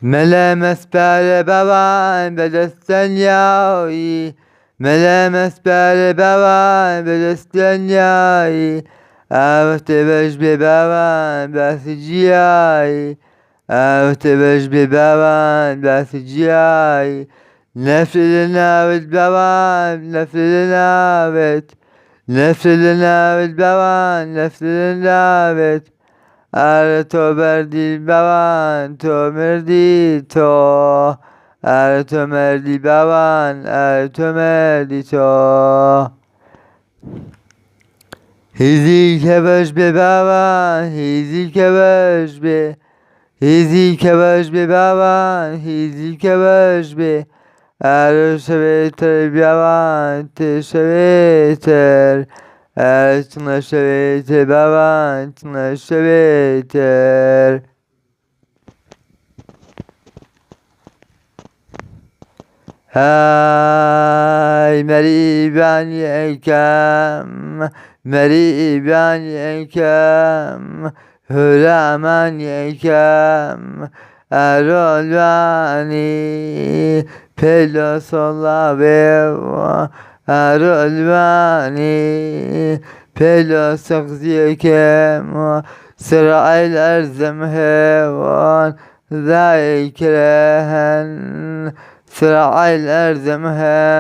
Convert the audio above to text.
ملامس بر بوان به دستنیایی، ملامس بر بوان به دستنیایی، آفته بش ببوان بسجیایی، آفته بش ببوان بسجیایی، نفل ناوت بوان نفل ناوت، نفل ناوت بوان نفل ناوت، تو مردی بوان تو مردی تو، تو مردی بوان تو مردی تو. هیزی که باش ببوان هیزی که باش به، هیزی که باش ببوان هیزی که باش به، شویتر بیوان شویتر، تنه شویتر بیوان تنه شویتر. های مری بانی ایکم، مری بانی ایکم، هلا من ایکم، ارال بانی پیدا صلا بیوا، ارال بانی پیدا سخزی کم، سرعی الارزم هوان ذای کرهن، سرعي الأرض مها